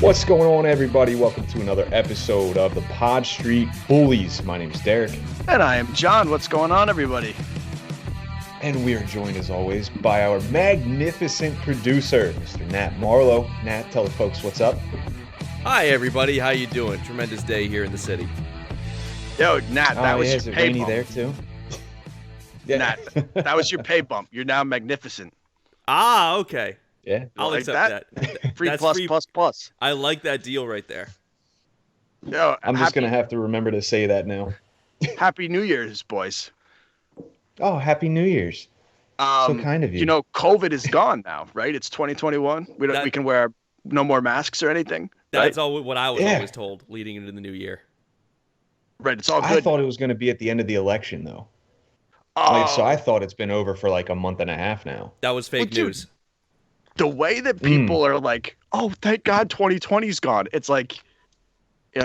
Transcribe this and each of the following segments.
What's going on, everybody? Welcome to another episode of the Pod Street Bullies. My name is Derrik. And I am John. What's going on, everybody? And we are joined, as always, by our magnificent producer, Mr. Nat Marlowe. Nat, tell the folks what's up. Hi, everybody. How you doing? Tremendous day here in the city. Yo, Nat, that was your pay bump. There, too? Yeah. Nat, that was your pay bump. You're now magnificent. Ah, okay. Yeah. I'll like accept that. Free That's plus, free. plus. I like that deal right there. Yo, I'm just going to have to remember to say that now. Happy New Year's, boys. Oh, Happy New Year's. So kind of you. You know, COVID is gone now, right? It's 2021. We can wear no more masks or anything. That's right? all what I was always told leading into the new year. Right, it's all good. I thought it was going to be at the end of the election, though. So I thought it's been over for like a month and a half now. That was fake news. The way that people are like, oh, thank God 2020's gone. It's like,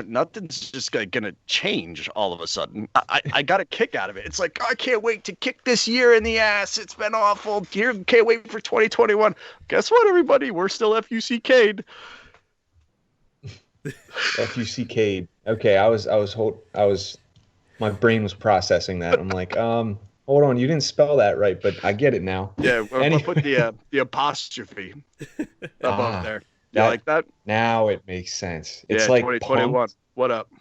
nothing's just going to change all of a sudden. I got a kick out of it. It's like, I can't wait to kick this year in the ass. It's been awful. Can't wait for 2021. Guess what, everybody? We're still FUCK'd. FUCK'd. Okay, my brain was processing that. I'm like, hold on, you didn't spell that right, but I get it now. Yeah, we'll put the apostrophe above there. You like that? Now it makes sense. It's like 2021. Pumped, what up?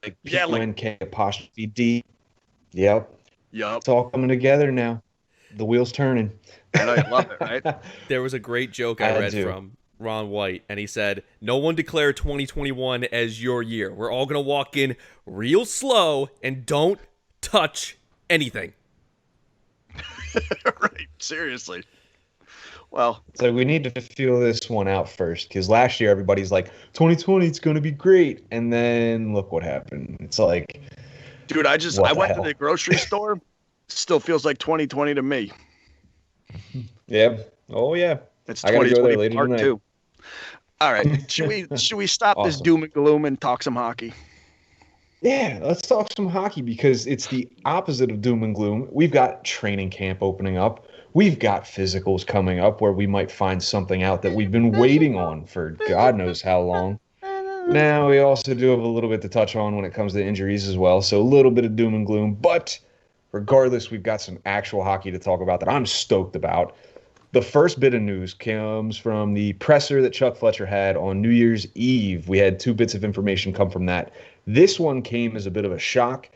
Like P-U-N-K apostrophe D. Yep. Yup. It's all coming together now. The wheel's turning. I know you love it, right? There was a great joke I read from Ron White, and he said, no one declared 2021 as your year. We're all going to walk in real slow and don't touch anything. Right, seriously. Well, so we need to feel this one out first, because last year everybody's like, 2020, it's going to be great. And then look what happened. It's like, dude, I went to the grocery store. Still feels like 2020 to me. Yeah. Oh, yeah. It's 2020 part 2. All right. Should we stop this doom and gloom and talk some hockey? Yeah, let's talk some hockey, because it's the opposite of doom and gloom. We've got training camp opening up. We've got physicals coming up where we might find something out that we've been waiting on for God knows how long. Now, we also do have a little bit to touch on when it comes to injuries as well, so a little bit of doom and gloom. But regardless, we've got some actual hockey to talk about that I'm stoked about. The first bit of news comes from the presser that Chuck Fletcher had on New Year's Eve. We had 2 bits of information come from that. This one came as a bit of a shock.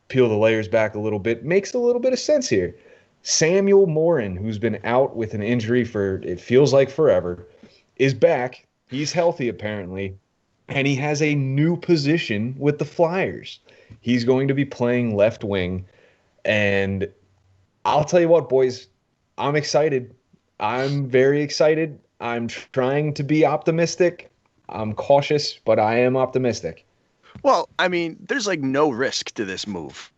Peel the layers back a little bit. Makes a little bit of sense here. Samuel Morin, who's been out with an injury for, it feels like forever, is back. He's healthy, apparently. And he has a new position with the Flyers. He's going to be playing left wing. And I'll tell you what, boys, I'm excited. I'm very excited. I'm trying to be optimistic. I'm cautious, but I am optimistic. Well, I mean, there's like no risk to this move,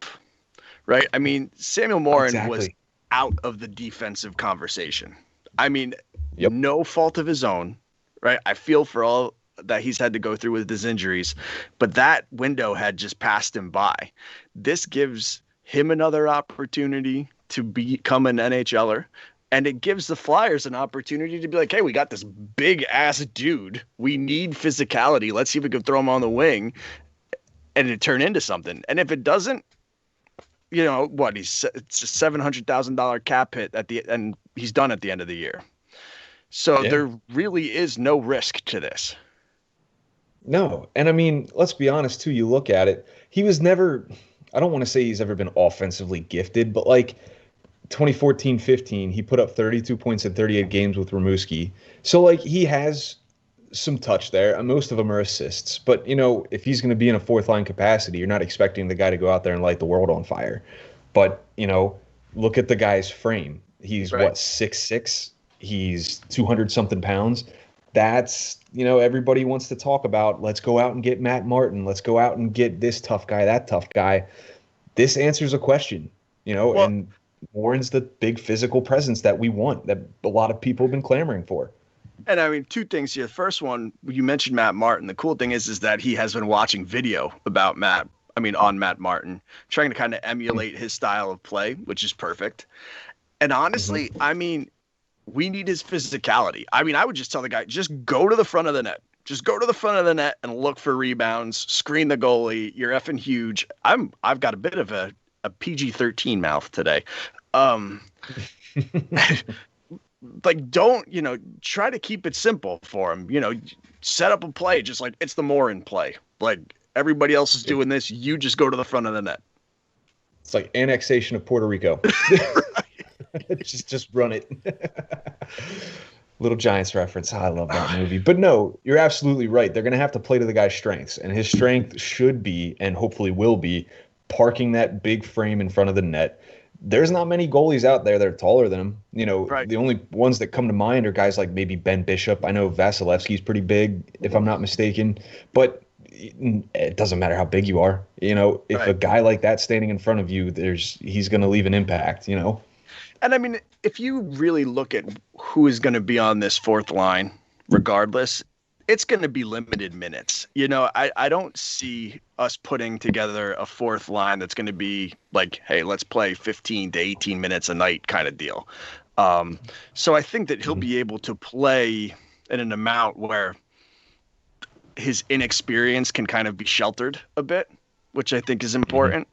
right? I mean, Samuel Morin was out of the defensive conversation. I mean, no fault of his own, right? I feel for all that he's had to go through with his injuries, but that window had just passed him by. This gives him another opportunity to become an NHLer. And it gives the Flyers an opportunity to be like, hey, we got this big-ass dude. We need physicality. Let's see if we can throw him on the wing and it turn into something. And if it doesn't, it's a $700,000 cap hit and he's done at the end of the year. So there really is no risk to this. No. And, I mean, let's be honest, too. You look at it. He was never – I don't want to say he's ever been offensively gifted, but, like – 2014-15, he put up 32 points in 38 games with Rimouski. So, like, he has some touch there, and most of them are assists. But, if he's going to be in a fourth-line capacity, you're not expecting the guy to go out there and light the world on fire. But, look at the guy's frame. He's, 6'6"? He's 200-something pounds. That's, everybody wants to talk about, let's go out and get Matt Martin. Let's go out and get this tough guy, that tough guy. This answers a question, and Morin's the big physical presence that we want, that a lot of people have been clamoring for. And I mean, 2 things here. First one, you mentioned Matt Martin. The cool thing is that he has been watching video about on Matt Martin, trying to kind of emulate his style of play, which is perfect. And honestly, I mean, we need his physicality. I mean, I would just tell the guy, just go to the front of the net. Just go to the front of the net and look for rebounds, screen the goalie. You're effing huge. I've got a bit of a PG-13 mouth today. Like, don't, try to keep it simple for him. Set up a play just like it's the Morin play. Like, everybody else is doing this. You just go to the front of the net. It's like annexation of Puerto Rico. just run it. Little Giants reference. I love that movie. But no, you're absolutely right. They're going to have to play to the guy's strengths. And his strength should be, and hopefully will be, parking that big frame in front of the net. There's not many goalies out there that are taller than him. Right. The only ones that come to mind are guys like maybe Ben Bishop. I know Vasilevsky's pretty big, if I'm not mistaken. But it doesn't matter how big you are. If right. A guy like that standing in front of you, he's going to leave an impact, And I mean, if you really look at who is going to be on this fourth line, regardless, it's going to be limited minutes. I don't see us putting together a fourth line that's going to be like, hey, let's play 15 to 18 minutes a night kind of deal. So I think that he'll be able to play in an amount where his inexperience can kind of be sheltered a bit, which I think is important.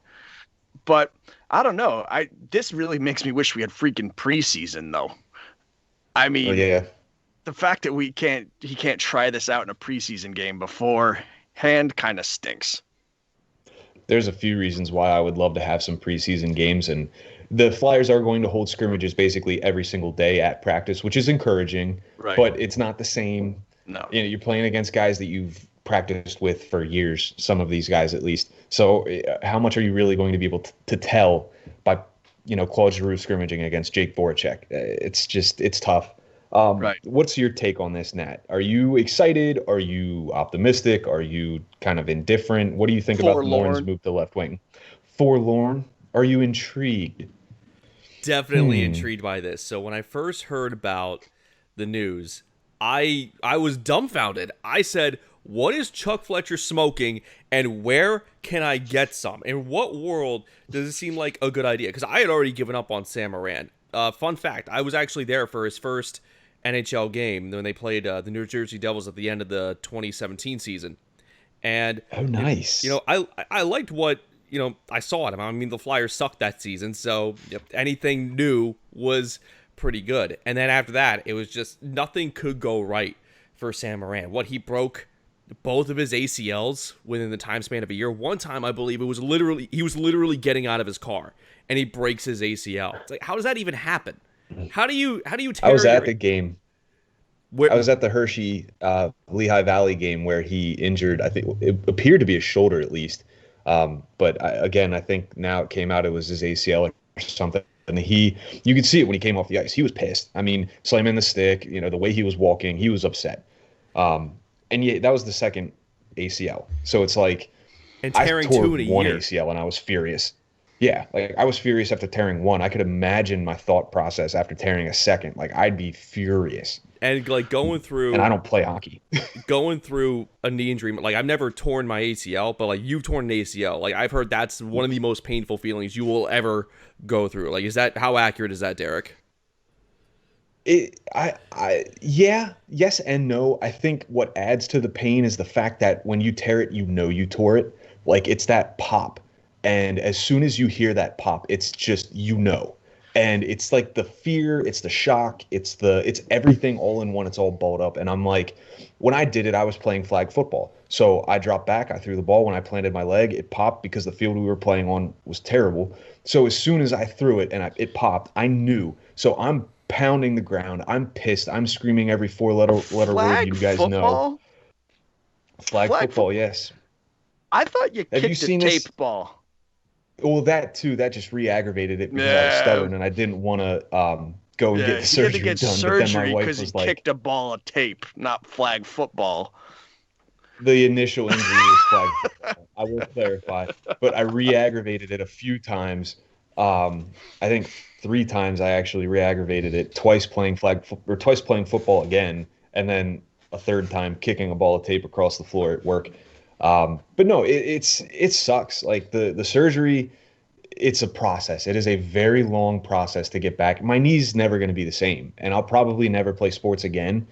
But I don't know. This really makes me wish we had freaking preseason, though. I mean, the fact that he can't try this out in a preseason game beforehand kind of stinks. There's a few reasons why I would love to have some preseason games, and the Flyers are going to hold scrimmages basically every single day at practice, which is encouraging, right. But it's not the same. No. You're playing against guys that you've practiced with for years, some of these guys at least. So how much are you really going to be able to tell by, Claude Giroux scrimmaging against Jake Voracek? It's tough. Right. What's your take on this, Nat? Are you excited? Are you optimistic? Are you kind of indifferent? What do you think about Morin's move to left wing? Forlorn? Are you intrigued? Definitely intrigued by this. So when I first heard about the news, I was dumbfounded. I said, what is Chuck Fletcher smoking, and where can I get some? In what world does it seem like a good idea? Because I had already given up on Sam Morin. Fun fact, I was actually there for his first NHL game when they played the New Jersey Devils at the end of the 2017 season. And oh, nice. I liked what I saw at him. I mean, the Flyers sucked that season, so anything new was pretty good. And then after that, it was just nothing could go right for Sam Morin. He broke both of his ACLs within the time span of a year. One time, I believe he was literally getting out of his car and he breaks his ACL. It's like, how does that even happen? How do you tear I was at the game. I was at the Hershey Lehigh Valley game where he injured, I think it appeared to be his shoulder at least. But I think now it came out it was his ACL or something. And you could see it when he came off the ice. He was pissed. I mean, slamming the stick, the way he was walking, he was upset. And yeah, that was the second ACL. So it's like, and tearing I tore two in a one year. ACL and I was furious. Yeah, like I was furious after tearing one. I could imagine my thought process after tearing a second. Like I'd be furious. And like going through, and I don't play hockey. Going through a knee injury, like I've never torn my ACL, but like you've torn an ACL. Like I've heard that's one of the most painful feelings you will ever go through. Like, how accurate is that, Derrik? Yeah, yes and no. I think what adds to the pain is the fact that when you tear it, you tore it. Like it's that pop. And as soon as you hear that pop, it's just, and it's like the fear, it's the shock, it's everything all in one. It's all balled up. And I'm like, when I did it, I was playing flag football. So I dropped back, I threw the ball. When I planted my leg, it popped because the field we were playing on was terrible. So as soon as I threw it and it popped, I knew. So I'm pounding the ground. I'm pissed. I'm screaming every four-letter word you guys know. Flag football, yes. I thought you kicked a tape ball. Well, that too. That just re-aggravated it because I was stubborn and I didn't want to go and get the surgery done. You had to get surgery because he kicked a ball of tape, not flag football. The initial injury was flag football. I will clarify, but I re-aggravated it a few times. I think 3 times I actually re-aggravated it. Twice playing football again, and then a third time kicking a ball of tape across the floor at work. But no, it sucks. Like the surgery, it's a process. It is a very long process to get back. My knee's never going to be the same, and I'll probably never play sports again,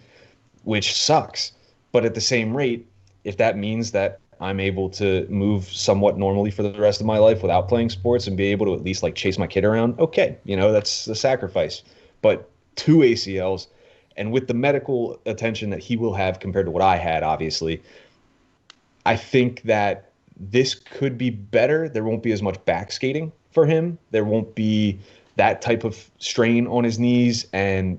which sucks. But at the same rate, if that means that I'm able to move somewhat normally for the rest of my life without playing sports and be able to at least like chase my kid around, okay, that's the sacrifice. But 2 ACLs, and with the medical attention that he will have compared to what I had, obviously, I think that this could be better. There won't be as much back skating for him. There won't be that type of strain on his knees. And,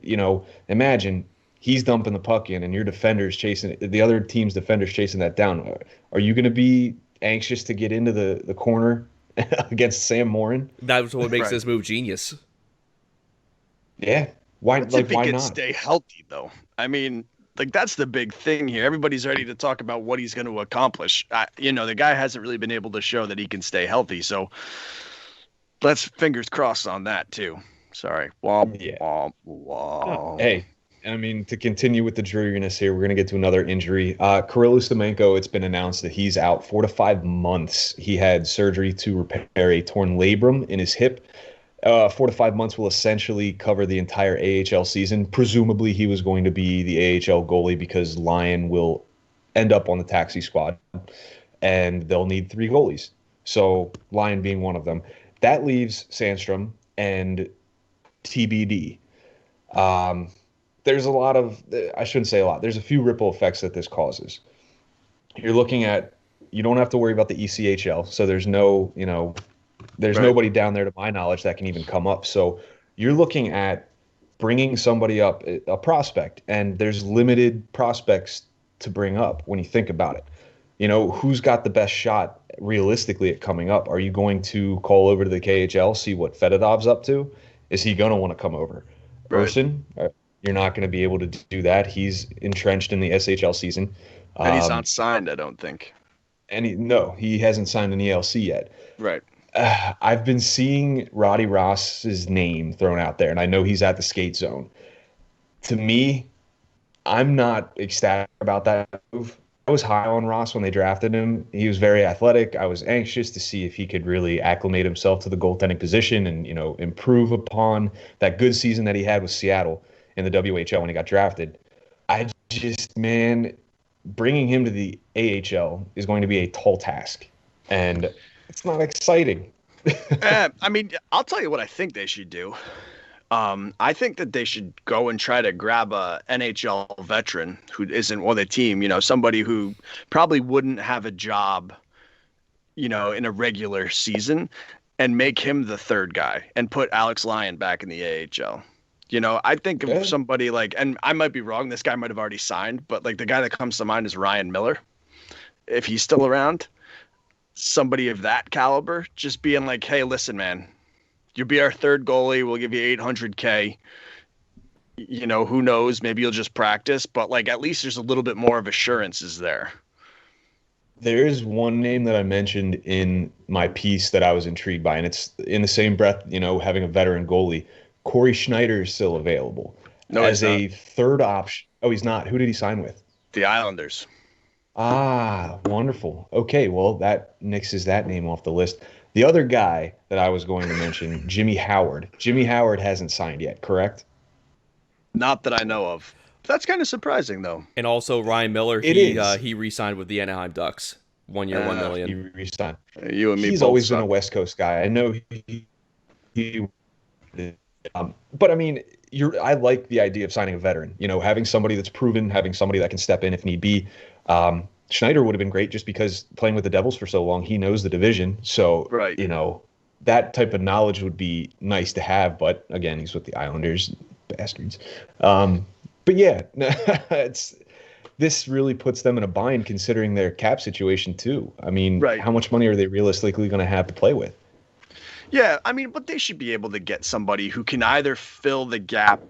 imagine he's dumping the puck in and your defenders chasing it, the other team's defenders chasing that down. Are you going to be anxious to get into the corner against Sam Morin? That's what makes this move genius. Yeah. Why not? Stay healthy, though. I mean, that's the big thing here. Everybody's ready to talk about what he's going to accomplish. The guy hasn't really been able to show that he can stay healthy. So let's fingers crossed on that, too. Sorry. Hey. I mean, to continue with the dreariness here, we're going to get to another injury. Krill Ustimenko, it's been announced that he's out 4 to 5 months. He had surgery to repair a torn labrum in his hip. 4 to 5 months will essentially cover the entire AHL season. Presumably, he was going to be the AHL goalie because Lyon will end up on the taxi squad, and they'll need 3 goalies. So Lyon being one of them. That leaves Sandstrom and TBD. There's a lot of, I shouldn't say a lot, there's a few ripple effects that this causes. You're looking at, you don't have to worry about the ECHL, so there's no, there's nobody down there to my knowledge that can even come up. So you're looking at bringing somebody up, a prospect, and there's limited prospects to bring up when you think about it. Who's got the best shot realistically at coming up? Are you going to call over to the KHL, see what Fedotov's up to? Is he going to want to come over? Urson? You're not going to be able to do that. He's entrenched in the SHL season. And he's not signed, I don't think. And he hasn't signed an ELC yet. Right. I've been seeing Roddy Ross's name thrown out there, and I know he's at the skate zone. To me, I'm not ecstatic about that move. I was high on Ross when they drafted him. He was very athletic. I was anxious to see if he could really acclimate himself to the goaltending position and, improve upon that good season that he had with Seattle in the WHL when he got drafted. Bringing him to the AHL is going to be a tall task, and it's not exciting. I'll tell you what I think they should do. I think that they should go and try to grab a NHL veteran who isn't on the team, somebody who probably wouldn't have a job, in a regular season, and make him the third guy and put Alex Lyon back in the AHL. I think of somebody and I might be wrong, this guy might have already signed, but the guy that comes to mind is Ryan Miller. If he's still around, somebody of that caliber, just being like, hey, listen, man, you'll be our third goalie. We'll give you $800K. Who knows? Maybe you'll just practice, but at least there's a little bit more of assurances there. There is one name that I mentioned in my piece that I was intrigued by, and it's in the same breath, having a veteran goalie. Corey Schneider is still available as a third option. Oh, he's not. Who did he sign with? The Islanders. Ah, wonderful. Okay, well, that nixes that name off the list. The other guy that I was going to mention, Jimmy Howard. Jimmy Howard hasn't signed yet, correct? Not that I know of. That's kind of surprising, though. And also Ryan Miller, he re-signed with the Anaheim Ducks. 1 year, $1 million. He re-signed. You and me. He's always been a West Coast guy. I know but I mean, I like the idea of signing a veteran. Having somebody that's proven, having somebody that can step in if need be. Schneider would have been great just because playing with the Devils for so long, he knows the division. So, that type of knowledge would be nice to have. But again, he's with the Islanders, bastards. But yeah, this really puts them in a bind considering their cap situation too. I mean, how much money are they realistically going to have to play with? Yeah, but they should be able to get somebody who can either fill the gap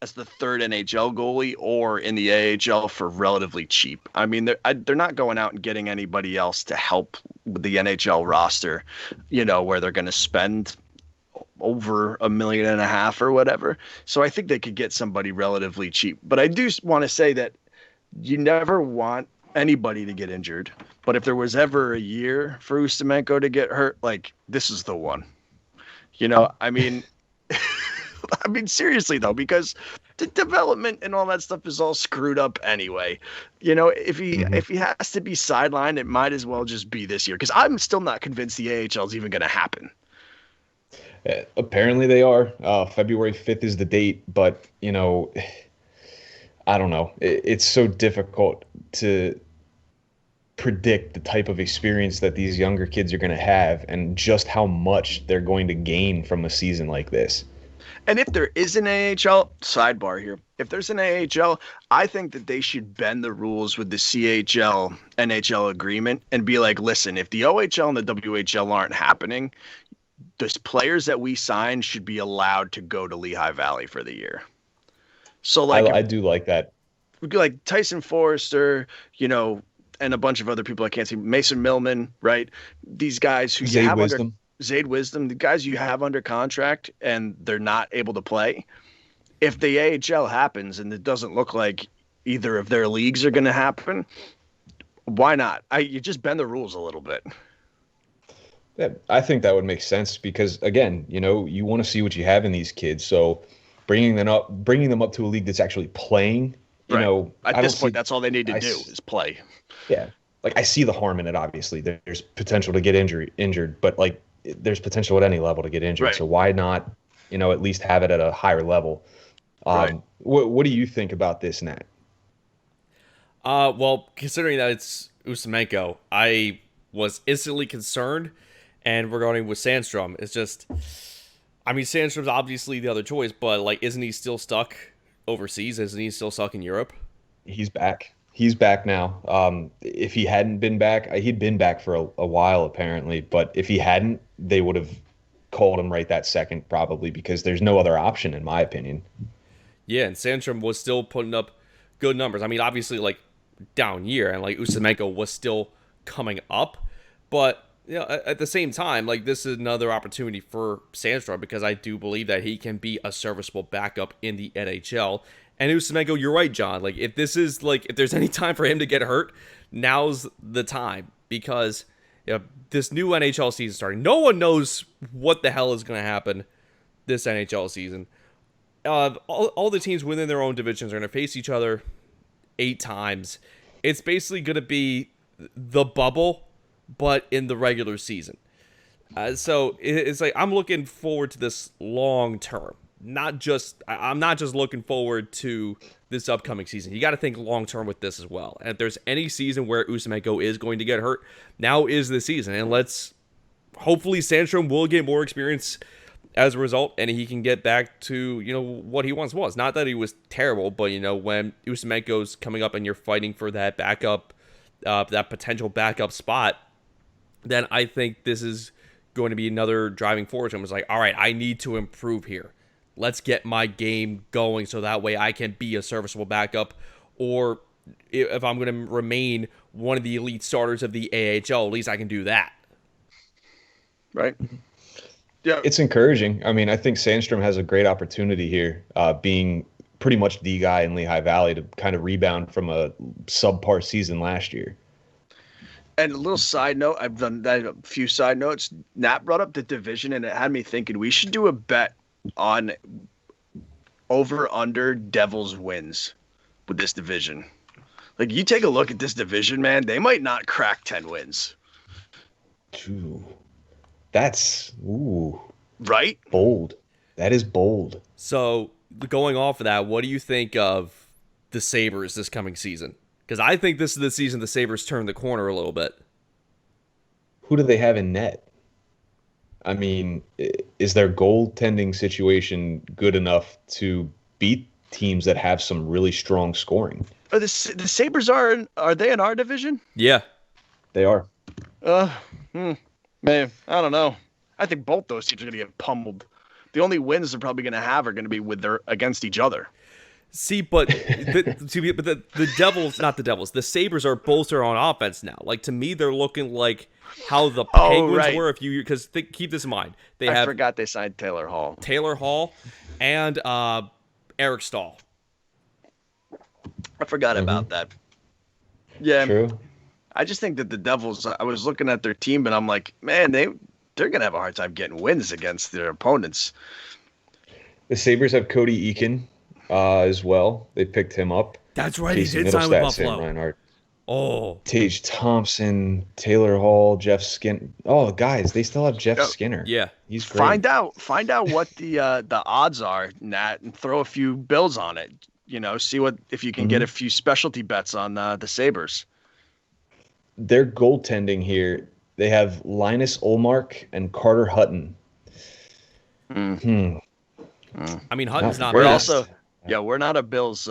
as the third NHL goalie or in the AHL for relatively cheap. They're not going out and getting anybody else to help with the NHL roster, where they're going to spend over $1.5 million or whatever. So I think they could get somebody relatively cheap. But I do want to say that you never want anybody to get injured. But if there was ever a year for Ustimenko to get hurt, this is the one. Seriously though, because the development and all that stuff is all screwed up anyway. You know, if he has to be sidelined, it might as well just be this year, because I'm still not convinced the AHL is even going to happen. Apparently they are. February 5th is the date, but, you know, I don't know. It's so difficult to predict the type of experience that these younger kids are going to have and just how much they're going to gain from a season like this. And if there is an AHL, sidebar here, if there's an AHL, I think that they should bend the rules with the CHL NHL agreement and be like, listen, if the OHL and the WHL aren't happening, the players that we sign should be allowed to go to Lehigh Valley for the year. So like, I do like that. Like Tyson Forrester, you know, and a bunch of other people I can't see, Mason Millman, right? These guys who you have under Zayd Wisdom, the guys you have under contract and they're not able to play. If the AHL happens and it doesn't look like either of their leagues are going to happen, why not? You just bend the rules a little bit. Yeah, I think that would make sense because, again, you know, you want to see what you have in these kids. So bringing them up to a league that's actually playing, you know. At this point, that's all they need to do is play. Yeah. Like, I see the harm in it, obviously. There's potential to get injured, but, like, there's potential at any level to get injured. Right. So why not, you know, at least have it at a higher level? Right. What do you think about this, Nat? Well, considering that it's Ustimenko, I was instantly concerned. And regarding with Sandstrom, it's just, I mean, Sandstrom's obviously the other choice, but, like, isn't he still stuck overseas? Isn't he still stuck in Europe? He's back. He's back now. If he hadn't been back, he'd been back for a while, apparently. But if he hadn't, they would have called him right that second, probably, because there's no other option, in my opinion. Yeah, and Sandstrom was still putting up good numbers. I mean, obviously, like, down year, and, like, Ustimenko was still coming up. But, you know, at the same time, like, this is another opportunity for Sandstrom because I do believe that he can be a serviceable backup in the NHL. And Ustimenko, you're right, John. Like, if there's any time for him to get hurt, now's the time because, you know, this new NHL season starting. No one knows what the hell is going to happen this NHL season. All the teams within their own divisions are going to face each other 8 times. It's basically going to be the bubble, but in the regular season. So it's like I'm looking forward to this long term. I'm not just looking forward to this upcoming season. You got to think long term with this as well. And if there's any season where Ustimenko is going to get hurt, now is the season. And hopefully Sandstrom will get more experience as a result, and he can get back to, you know, what he once was. Not that he was terrible, but, you know, when Ustimenko's coming up and you're fighting for that backup, that potential backup spot, then I think this is going to be another driving force. And was like, all right, I need to improve here. Let's get my game going so that way I can be a serviceable backup. Or if I'm going to remain one of the elite starters of the AHL, at least I can do that. Right. Yeah. It's encouraging. I mean, I think Sandstrom has a great opportunity here, being pretty much the guy in Lehigh Valley to kind of rebound from a subpar season last year. And a little side note, I've done that, a few side notes. Nat brought up the division, and it had me thinking we should do a bet on over-under Devils wins with this division. Like, you take a look at this division, man, they might not crack 10 wins. Ooh, that's right? Bold. That is bold. So, going off of that, what do you think of the Sabres this coming season? Because I think this is the season the Sabres turn the corner a little bit. Who do they have in net? I mean, is their goaltending situation good enough to beat teams that have some really strong scoring? The Sabres are they in our division? Yeah. They are. Man, I don't know. I think both those teams are going to get pummeled. The only wins they're probably going to have are going to be against each other. See, but the Devils, not the Devils, the Sabres are bolster on offense now. Like, to me, they're looking like how the Penguins were a few years. Because keep this in mind, I forgot they signed Taylor Hall, and Eric Stahl. I forgot about that. Yeah, true. I just think that the Devils. I was looking at their team, and I'm like, man, they're gonna have a hard time getting wins against their opponents. The Sabres have Cody Eakin, as well. They picked him up. That's right. Casey He did sign with Middlestat, Buffalo. Sam Reinhart. Oh. Tage Thompson, Taylor Hall, Jeff Skinner. Oh, guys, they still have Jeff Skinner. Yeah. He's great. Find out what the odds are, Nat, and throw a few bills on it. See if you can get a few specialty bets on the Sabres. Their goaltending here, they have Linus Ullmark and Carter Hutton. I mean, Hutton's not We're bad. also we're not a Bills.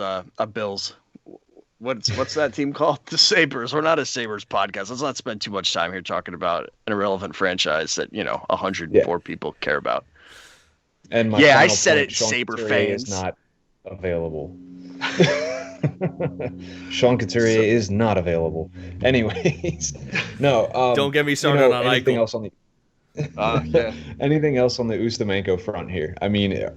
What's that team called? The Sabres. We're not a Sabres podcast. Let's not spend too much time here talking about an irrelevant franchise that 104 people care about. And I said it. Sean Sabre Couturier fans is not available. Sean Couturier is not available. Anyways, no. Don't get me started on anything Eichel. else on the anything else on the Ustimenko front here? I mean,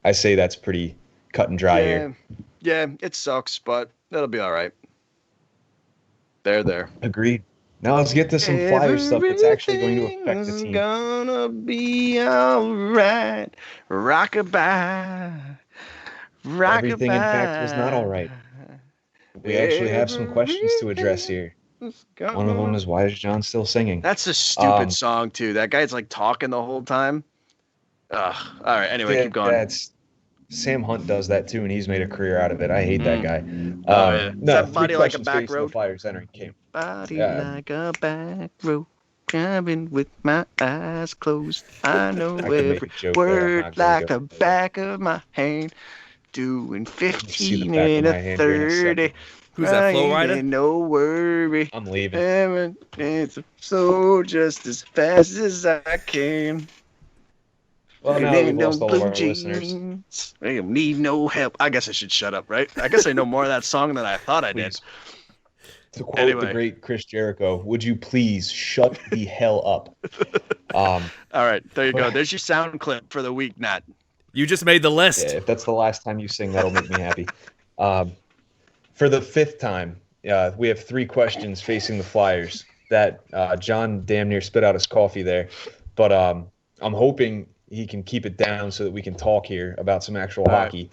I say that's pretty cut and dry here. Yeah, it sucks, but that'll be all right. There. Agreed. Now let's get to some Flyer stuff that's actually going to affect the team. Gonna be all right. Rockabye. Everything, in fact, was not all right. We actually have some questions to address here. One of them is, why is John still singing? That's a stupid song, too. That guy's like talking the whole time. All right, anyway, keep going. Sam Hunt does that, too, and he's made a career out of it. I hate that guy. No, body like a back road? The Flyers entering camp. Body like a back road. Driving with my eyes closed. I know every word like the back of my hand. Doing 15 and a 30. Who's that, Flow Rider? No worry. I'm leaving. So just as fast as I can. Well, now we've lost all of our listeners. I need no help. I guess I should shut up, right? I guess I know more of that song than I thought I did. To quote the great Chris Jericho, would you please shut the hell up? All right, there you go. There's your sound clip for the week, Nat. You just made the list. Yeah, if that's the last time you sing, that'll make me happy. For the fifth time, we have 3 questions facing the Flyers that John damn near spit out his coffee there. But I'm hoping he can keep it down so that we can talk here about some actual hockey.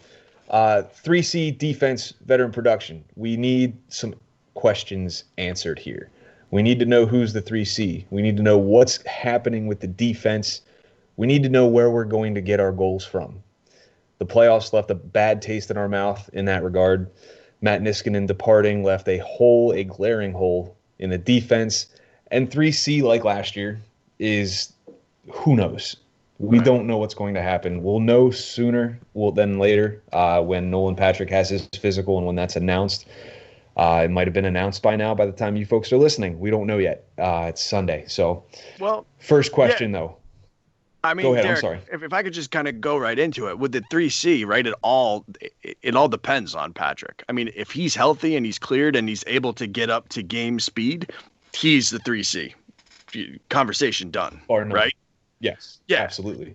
3C defense, veteran production. We need some questions answered here. We need to know who's the 3C. We need to know what's happening with the defense. We need to know where we're going to get our goals from. The playoffs left a bad taste in our mouth in that regard. Matt Niskanen departing left a glaring hole in the defense. And 3C, like last year, is who knows. We don't know what's going to happen. We'll know sooner than later when Nolan Patrick has his physical and when that's announced. It might have been announced by now by the time you folks are listening. We don't know yet. It's Sunday. So, first question, though. I mean, go ahead. Derrik, I'm sorry. If I could just kind of go right into it with the 3C, right? It all depends on Patrick. I mean, if he's healthy and he's cleared and he's able to get up to game speed, he's the 3C. Conversation done, right? Yes. Yeah, absolutely.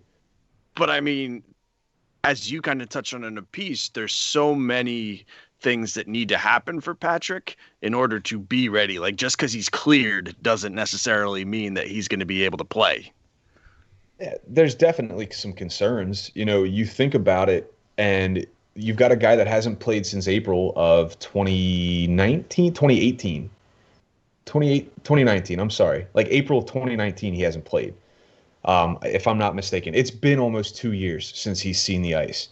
But I mean, as you kind of touched on in a piece, there's so many things that need to happen for Patrick in order to be ready. Like, just because he's cleared doesn't necessarily mean that he's going to be able to play. Yeah, there's definitely some concerns. You think about it, and you've got a guy that hasn't played since April of 2019, I'm sorry. Like April of 2019, he hasn't played. If I'm not mistaken. It's been almost 2 years since he's seen the ice.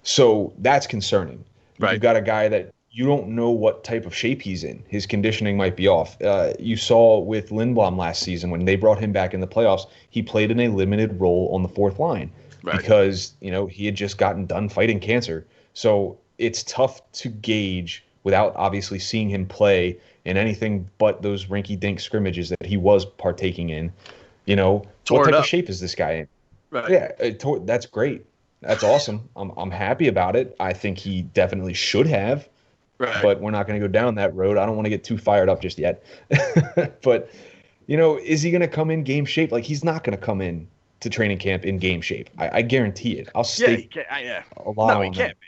So that's concerning. Right. You've got a guy that you don't know what type of shape he's in. His conditioning might be off. You saw with Lindblom last season when they brought him back in the playoffs, he played in a limited role on the fourth line because, he had just gotten done fighting cancer. So it's tough to gauge without obviously seeing him play in anything but those rinky-dink scrimmages that he was partaking in. What type of shape is this guy in? Right. Yeah, that's great. That's awesome. I'm happy about it. I think he definitely should have. Right. But we're not going to go down that road. I don't want to get too fired up just yet. But, is he going to come in game shape? Like, he's not going to come in to training camp in game shape. I guarantee it. I'll stake a lot on that. Be.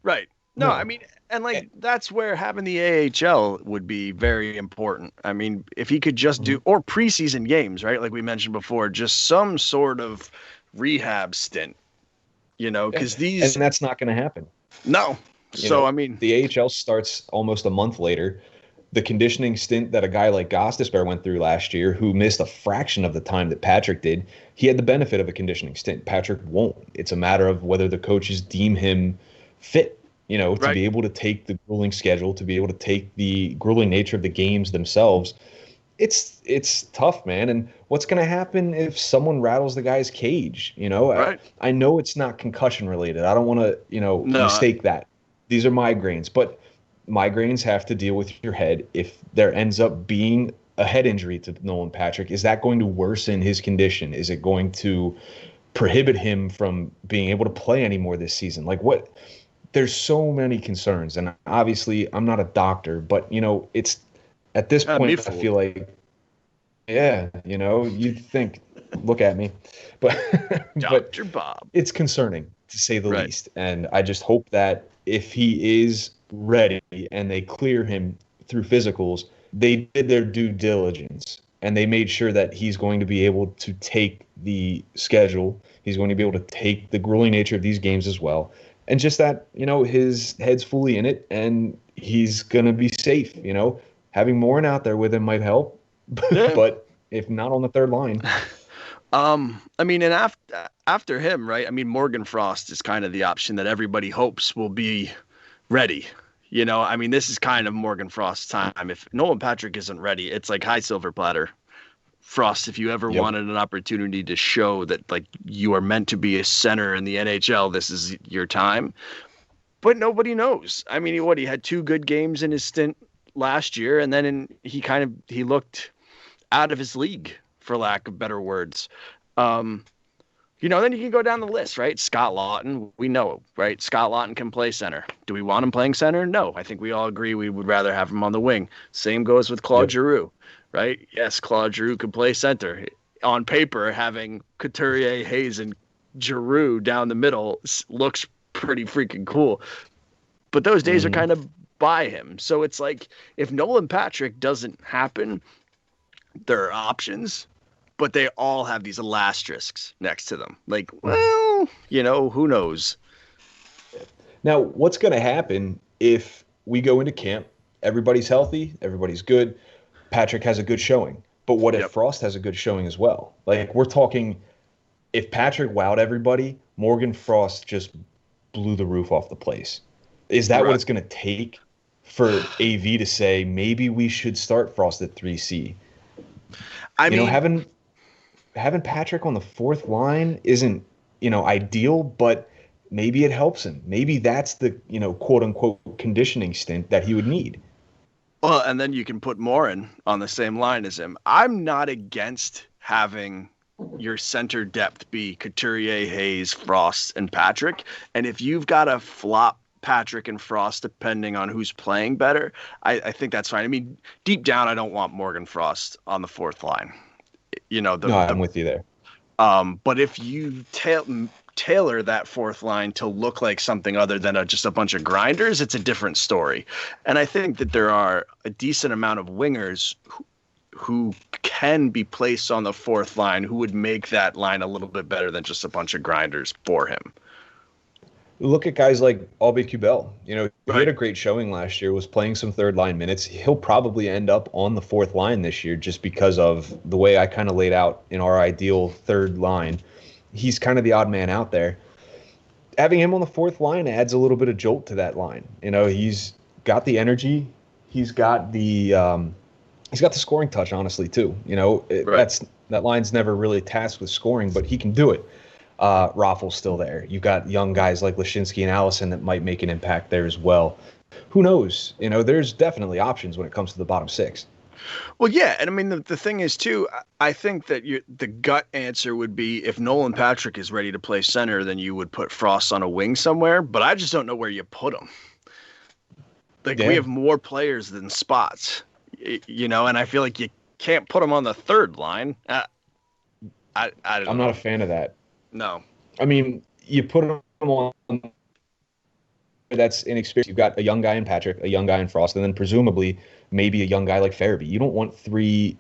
Right. No, I mean, and that's where having the AHL would be very important. I mean, if he could just do, or preseason games, right? Like we mentioned before, just some sort of rehab stint because these, and that's not going to happen. No. I mean, the AHL starts almost a month later. The conditioning stint that a guy like Gostisbehere went through last year, who missed a fraction of the time that Patrick did, he had the benefit of a conditioning stint. Patrick won't. It's a matter of whether the coaches deem him fit, to be able to take the grueling schedule, to be able to take the grueling nature of the games themselves. It's tough, man. And what's going to happen if someone rattles the guy's cage? I know it's not concussion related. I don't want to, mistake that. These are migraines, but migraines have to deal with your head. If there ends up being a head injury to Nolan Patrick, is that going to worsen his condition? Is it going to prohibit him from being able to play anymore this season? Like, what? There's so many concerns, and obviously I'm not a doctor, but it's at this point I feel like, you'd think, look at me, but Dr. Bob. It's concerning to say the least, and I just hope that if he is ready and they clear him through physicals, they did their due diligence and they made sure that he's going to be able to take the schedule. He's going to be able to take the grueling nature of these games as well. And just that, his head's fully in it and he's going to be safe. Having Morin out there with him might help, but if not on the third line. I mean, and after him, right? I mean, Morgan Frost is kind of the option that everybody hopes will be ready. I mean, this is kind of Morgan Frost's time. If Nolan Patrick isn't ready, it's like high silver platter. Frost, if you ever wanted an opportunity to show that like you are meant to be a center in the NHL, this is your time. But nobody knows. I mean, he had 2 good games in his stint last year, and then he looked out of his league, for lack of better words. Then you can go down the list, right? Scott Laughton, we know, right? Scott Laughton can play center. Do we want him playing center? No. I think we all agree we would rather have him on the wing. Same goes with Claude Giroux, right? Yes, Claude Giroux can play center. On paper, having Couturier, Hayes, and Giroux down the middle looks pretty freaking cool. But those days are kind of by him. So it's like, if Nolan Patrick doesn't happen, there are options, but they all have these little asterisks next to them. Like, well, who knows? Now, what's going to happen if we go into camp, everybody's healthy, everybody's good, Patrick has a good showing, but what if Frost has a good showing as well? Like, we're talking, if Patrick wowed everybody, Morgan Frost just blew the roof off the place. Is that what it's going to take for AV to say, maybe we should start Frost at 3C? I mean, having Patrick on the fourth line isn't, ideal, but maybe it helps him. Maybe that's the, quote unquote conditioning stint that he would need. Well, and then you can put Morin on the same line as him. I'm not against having your center depth be Couturier, Hayes, Frost, and Patrick. And if you've got to flop Patrick and Frost depending on who's playing better, I think that's fine. I mean, deep down, I don't want Morgan Frost on the fourth line. I'm with you there. But if you tailor that fourth line to look like something other than just a bunch of grinders, it's a different story. And I think that there are a decent amount of wingers who can be placed on the fourth line who would make that line a little bit better than just a bunch of grinders for him. Look at guys like Albi Kubel. He had a great showing last year, was playing some third line minutes. He'll probably end up on the fourth line this year just because of the way I kind of laid out in our ideal third line. He's kind of the odd man out there. Having him on the fourth line adds a little bit of jolt to that line. He's got the energy. He's got the scoring touch, honestly, too. That line's never really tasked with scoring, but he can do it. Raffel's still there. You've got young guys like Lashinsky and Allison that might make an impact there as well. Who knows? There's definitely options when it comes to the bottom six. Well, yeah, and I mean the thing is too, I think that the gut answer would be if Nolan Patrick is ready to play center, then you would put Frost on a wing somewhere. But I just don't know where you put him. Like we have more players than spots, and I feel like you can't put him on the third line. I don't know. I'm not a fan of that. No. I mean, you put him on that's inexperienced. You've got a young guy in Patrick, a young guy in Frost, and then presumably maybe a young guy like Farabee. You don't want 3,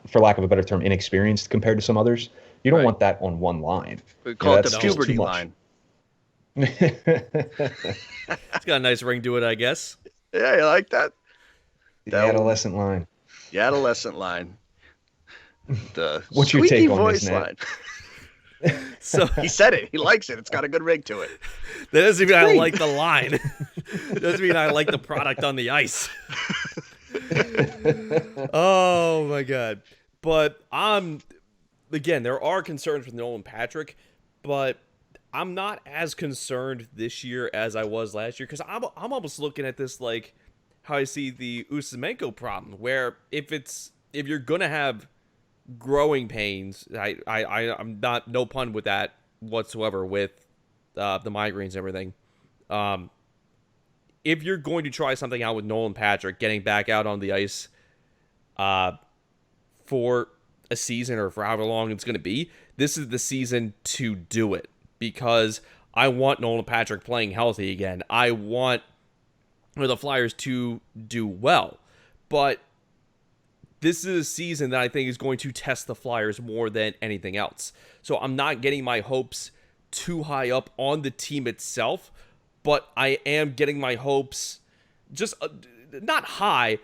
for lack of a better term, inexperienced compared to some others. You don't want that on one line. We call it the puberty line. It's got a nice ring to it, I guess. Yeah, you like that? The adolescent line. The adolescent line. The What's your squeaky take on voice this, Nat? line. So He said it. He likes it. It's got a good ring to it. that doesn't mean I like the line. Doesn't mean I like the product on the ice. Oh my god. But again, there are concerns with Nolan Patrick, but I'm not as concerned this year as I was last year, because I'm almost looking at this like how I see the Ustimenko problem, where if you're gonna have growing pains, I'm not, no pun with that whatsoever, with the migraines and everything. If you're going to try something out with Nolan Patrick, getting back out on the ice for a season or for however long it's going to be, this is the season to do it, because I want Nolan Patrick playing healthy again. I want the Flyers to do well, but this is a season that I think is going to test the Flyers more than anything else. So I'm not getting my hopes too high up on the team itself, but I am getting my hopes just not high,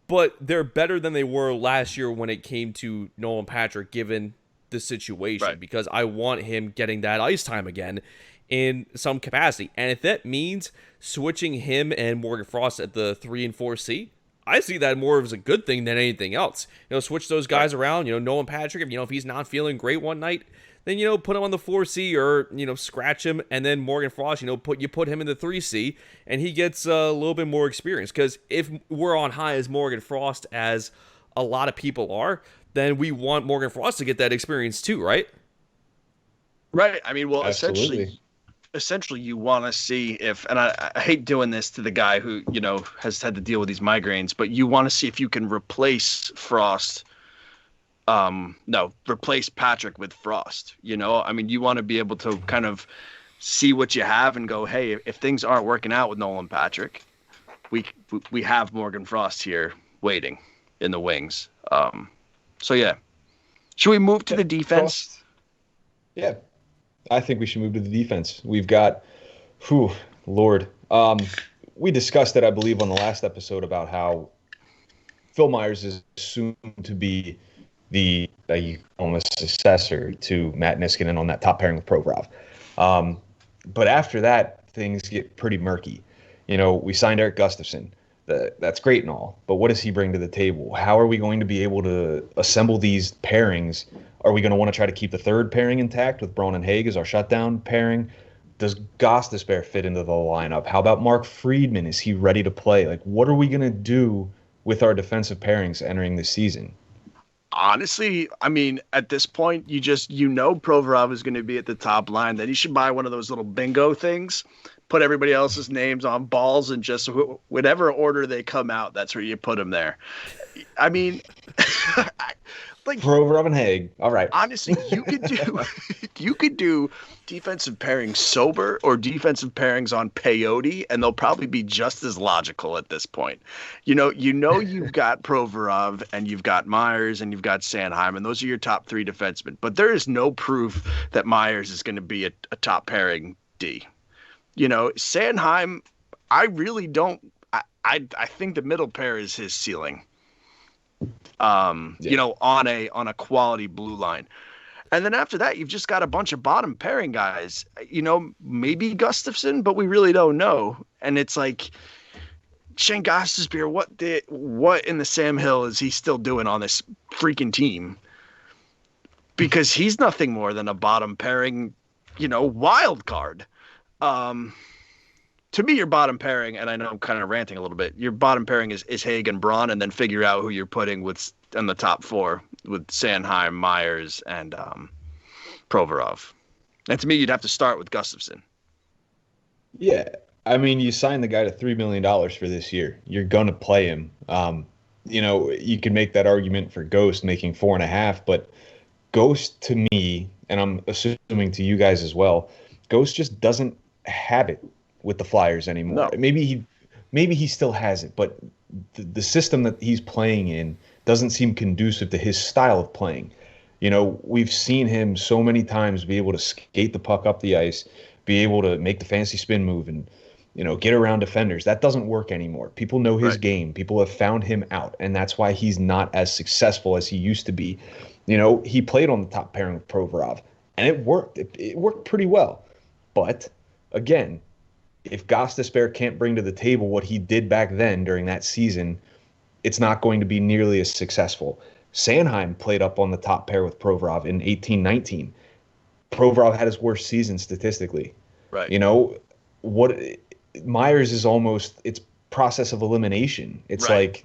but they're better than they were last year when it came to Nolan Patrick, given the situation, right, because I want him getting that ice time again in some capacity. And if that means switching him and Morgan Frost at the 3 and 4C, I see that more as a good thing than anything else. Switch those guys around. Nolan Patrick, if he's not feeling great one night, then put him on the 4C, or scratch him, and then Morgan Frost, put him in the 3C, and he gets a little bit more experience. Because if we're on high as Morgan Frost, as a lot of people are, then we want Morgan Frost to get that experience too, right? Right. I mean, well, Absolutely. essentially you want to see if, and I hate doing this to the guy who, has had to deal with these migraines, but you want to see if you can replace Frost. Replace Patrick with Frost. I mean, you want to be able to kind of see what you have and go, hey, if things aren't working out with Nolan Patrick, we have Morgan Frost here waiting in the wings. So yeah, should we move to the defense? Frost. Yeah, I think we should move to the defense. We've got, Lord. We discussed it, I believe, on the last episode about how Phil Myers is soon to be the almost successor to Matt Niskanen on that top pairing with Provorov. But after that, things get pretty murky. We signed Derrik Gustafsson. That's great and all, but what does he bring to the table? How are we going to be able to assemble these pairings? Are we going to want to try to keep the third pairing intact with Braun and Haig as our shutdown pairing? Does Gostisbehere fit into the lineup? How about Mark Friedman? Is he ready to play? Like, what are we going to do with our defensive pairings entering this season? Honestly, I mean, at this point, Provorov is going to be at the top line. Then you should buy one of those little bingo things, put everybody else's names on balls, and just whatever order they come out, that's where you put them there. I mean, like Provorov and Haig. All right. Honestly, you could do defensive pairings sober or defensive pairings on peyote, and they'll probably be just as logical at this point. You've got Provorov and you've got Myers and you've got Sanheim, and those are your top three defensemen. But there is no proof that Myers is going to be a top pairing D. Sanheim, I really don't. I think the middle pair is his ceiling. On a quality blue line. And then after that, you've just got a bunch of bottom pairing guys, maybe Gustafsson, but we really don't know. And it's like, Shayne Gostisbehere, what in the Sam Hill is he still doing on this freaking team? Because he's nothing more than a bottom pairing, wild card. To me, your bottom pairing, and I know I'm kind of ranting a little bit, your bottom pairing is Haig and Braun, and then figure out who you're putting in the top four with Sanheim, Myers, and Provorov. And to me, you'd have to start with Gustafsson. Yeah. I mean, you signed the guy to $3 million for this year. You're going to play him. You can make that argument for Ghost making 4.5, but Ghost to me, and I'm assuming to you guys as well, Ghost just doesn't have it with the Flyers anymore. No. Maybe he still has it, but the system that he's playing in doesn't seem conducive to his style of playing. We've seen him so many times be able to skate the puck up the ice, be able to make the fancy spin move and, get around defenders. That doesn't work anymore. People know his game. People have found him out, and that's why he's not as successful as he used to be. He played on the top pairing with Provorov, and it worked. It worked pretty well. But, again, if Gostisbehere can't bring to the table what he did back then during that season, it's not going to be nearly as successful. Sanheim played up on the top pair with Provorov in 18-19. Provorov had his worst season statistically. Right. Myers is almost, it's process of elimination. It's like,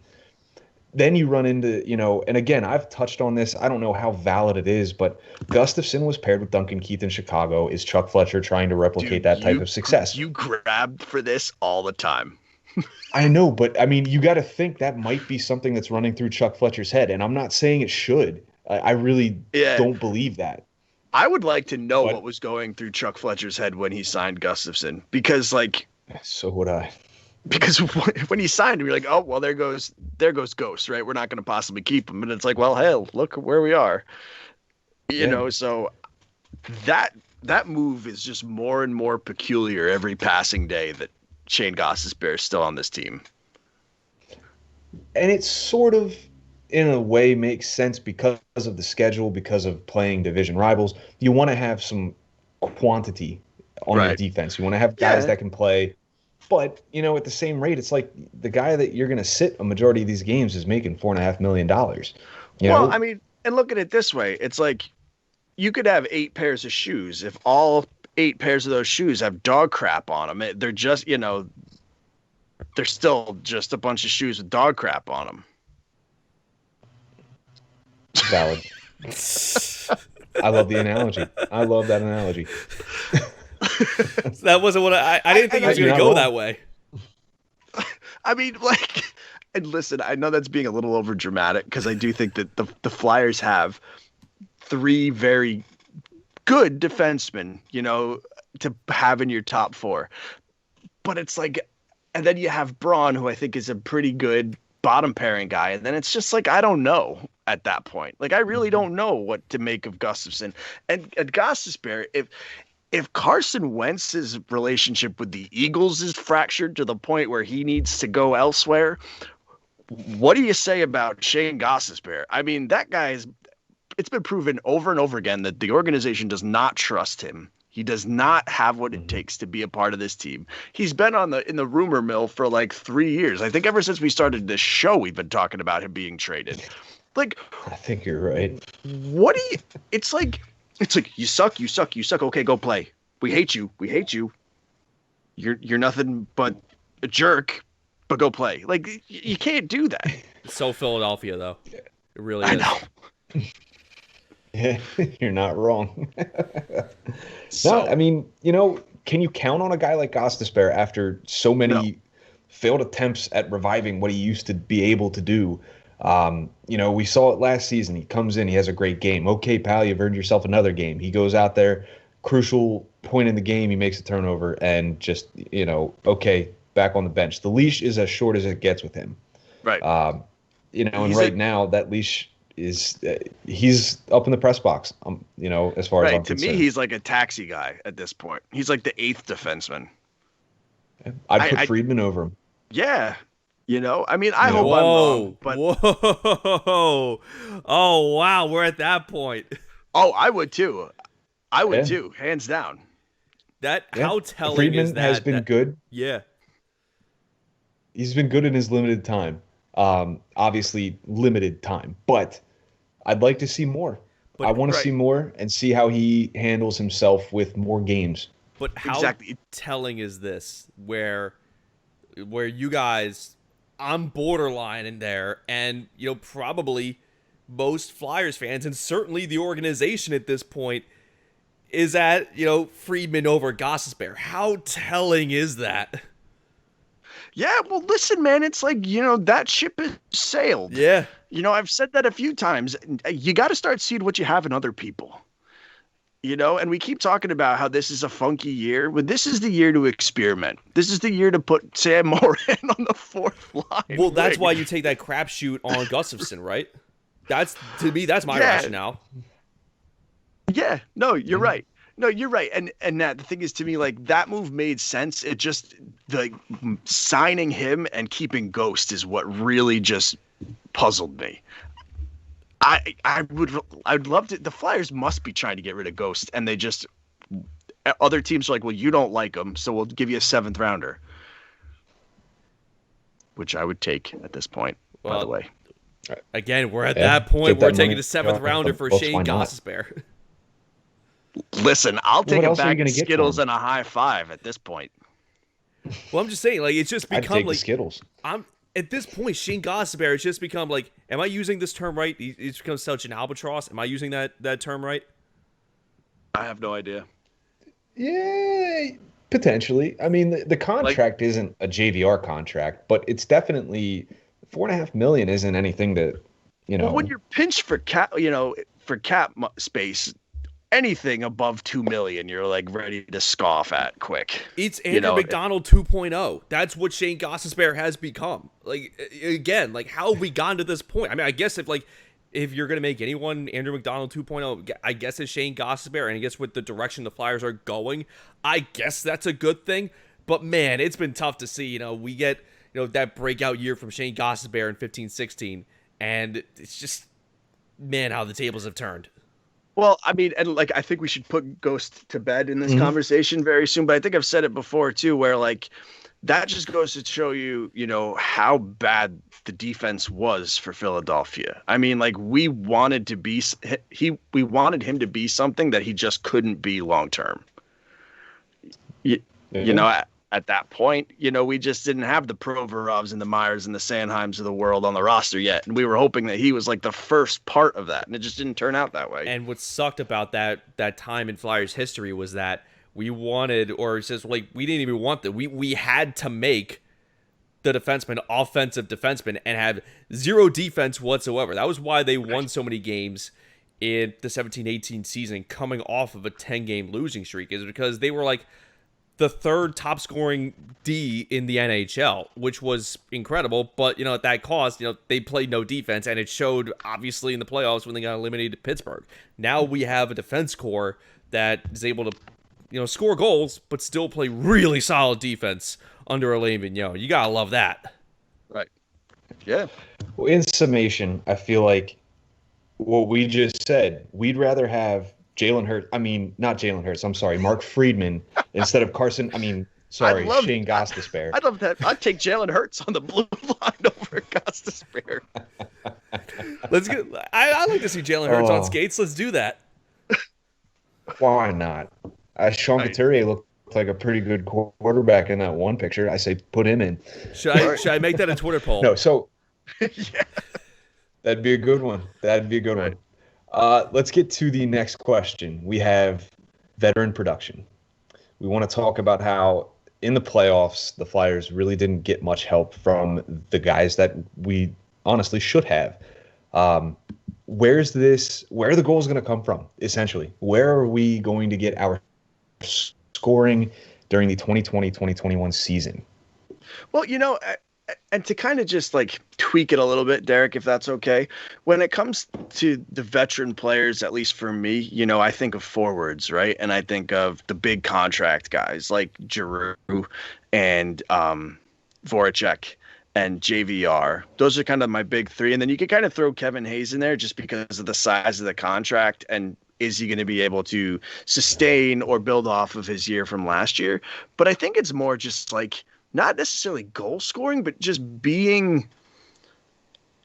then you run into, and again, I've touched on this. I don't know how valid it is, but Gustafsson was paired with Duncan Keith in Chicago. Is Chuck Fletcher trying to replicate that type of success? You grabbed for this all the time. I know, but I mean, you got to think that might be something that's running through Chuck Fletcher's head. And I'm not saying it should. I really don't believe that. I would like to know what was going through Chuck Fletcher's head when he signed Gustafsson, because so would I. Because when he signed him, you're like, oh, well, there goes Ghost, right? We're not going to possibly keep him. And it's like, well, hell, look where we are. So that move is just more and more peculiar every passing day that Shayne Gostisbehere is still on this team. And it sort of, in a way, makes sense because of the schedule, because of playing division rivals. You want to have some quantity on the defense. You want to have guys that can play. But, at the same rate, it's like the guy that you're going to sit a majority of these games is making $4.5 million. Well, I mean, and look at it this way. It's like you could have 8 pairs of shoes. If all 8 pairs of those shoes have dog crap on them, they're just, they're still just a bunch of shoes with dog crap on them. Valid. I love the analogy. I love that analogy. That wasn't what I didn't think it was going to go that way. I mean, and listen, I know that's being a little over dramatic because I do think that the Flyers have 3 very good defensemen, to have in your top 4. But it's like, and then you have Braun, who I think is a pretty good bottom pairing guy. And then it's just like, I don't know at that point. Like, I really don't know what to make of Gustafsson. And Gostisbehere, if Carson Wentz's relationship with the Eagles is fractured to the point where he needs to go elsewhere, what do you say about Shayne Gostisbehere? I mean, that guy it's been proven over and over again that the organization does not trust him. He does not have what it takes to be a part of this team. He's been in the rumor mill for like 3 years. I think ever since we started this show, we've been talking about him being traded. Like, I think you're right. What do you? It's like you suck. Okay, go play. We hate you. You're nothing but a jerk. But go play. Like, you can't do that. It's so Philadelphia, though. It really is. I know. Yeah, you're not wrong. No, I mean, can you count on a guy like Gostisbehere after so many failed attempts at reviving what he used to be able to do? We saw it last season. He comes in, he has a great game. Okay, pal, you've earned yourself another game. He goes out there, crucial point in the game, he makes a turnover, and just, okay, back on the bench. The leash is as short as it gets with him. Right. And right now that leash is he's up in the press box. As far as I'm concerned. To me, he's like a taxi guy at this point. He's like the 8th defenseman. I'd put Friedman over him. Yeah. I mean, I hope I'm wrong. But whoa. Oh, wow. We're at that point. Oh, I would too. Too. Hands down. How telling Friedman is that? Has been good. Yeah. He's been good in his limited time. Obviously limited time, but I'd like to see more. I want to see more and see how he handles himself with more games. But how telling is this where you guys, I'm borderline in there, and probably most Flyers fans and certainly the organization at this point is at Friedman over Gostisbehere. How telling is that? Yeah, well, listen, man, it's like, that ship has sailed. Yeah. I've said that a few times. You got to start seeing what you have in other people. And we keep talking about how this is a funky year. Well, this is the year to experiment. This is the year to put Sam Morin on the 4th line. Well, that's why you take that crapshoot on Gustafsson, right? To me, that's my rationale. Yeah, no, you're right. No, you're right. And Nat, the thing is, to me, like, that move made sense. It just, signing him and keeping Ghost is what really just puzzled me. I'd love to. The Flyers must be trying to get rid of Ghost, and they just, other teams are like, well, you don't like him, so we'll give you a 7th rounder, which I would take at this point. By the way, again, we're at that point. We're taking a 7th rounder for Shayne Gostisbehere. Listen, I'll take a bag of Skittles and a high five at this point. Well, I'm just saying, like, it's just become like the Skittles. At this point, Shayne Gostisbehere has just become like, am I using this term right? It's become such an albatross. Am I using that term right? I have no idea. Yeah, potentially. I mean, the contract isn't a JVR contract, but it's definitely $4.5 million isn't anything that, Well, when you're pinched for cap space, anything above $2 million, you're like ready to scoff at quick. It's Andrew McDonald 2.0. That's what Shayne Gostisbehere has become. Like, again, like, how have we gotten to this point? I mean, I guess if you're gonna make anyone Andrew McDonald 2.0, I guess it's Shayne Gostisbehere, and I guess with the direction the Flyers are going, I guess that's a good thing. But man, it's been tough to see. We get that breakout year from Shayne Gostisbehere in 15-16, and it's just, man, how the tables have turned. Well, I mean, and like, I think we should put Ghost to bed in this conversation very soon, but I think I've said it before too, where like, that just goes to show you, how bad the defense was for Philadelphia. I mean, like, we wanted him to be something that he just couldn't be long term. At that point, we just didn't have the Provorovs and the Myers and the Sanheims of the world on the roster yet. And we were hoping that he was like the first part of that. And it just didn't turn out that way. And what sucked about that time in Flyers history was that we wanted, or it's just like, we didn't even want that. We had to make the defenseman offensive defenseman and have zero defense whatsoever. That was why they won so many games in the 17-18 season, coming off of a 10-game losing streak, is because they were like the 3rd top scoring D in the NHL, which was incredible. But, at that cost, they played no defense, and it showed obviously in the playoffs when they got eliminated to Pittsburgh. Now we have a defense core that is able to, score goals, but still play really solid defense under Alain Vigneault. You gotta love that. Right. Yeah. Well, in summation, I feel like what we just said, we'd rather have not Jalen Hurts, I'm sorry, Mark Friedman instead of Shayne Gostisbehere. I'd love that. I'd take Jalen Hurts on the blue line over Gostisbehere. Let's get. I like to see Jalen Hurts on skates. Let's do that. Why not? Sean Couturier looked like a pretty good quarterback in that one picture. I say put him in. Should I make that a Twitter poll? No, so yeah. That'd be a good one. One. Let's get to the next question. We have veteran production. We want to talk about how in the playoffs, the Flyers really didn't get much help from the guys that we honestly should have. Where are the goals going to come from, essentially? Where are we going to get our scoring during the 2020-2021 season? Well, and to kind of just like tweak it a little bit, Derek, if that's okay, when it comes to the veteran players, at least for me, I think of forwards, right? And I think of the big contract guys like Giroux and Voracek and JVR. Those are kind of my big 3. And then you could kind of throw Kevin Hayes in there just because of the size of the contract, and is he going to be able to sustain or build off of his year from last year? But I think it's more just like, not necessarily goal scoring, but just being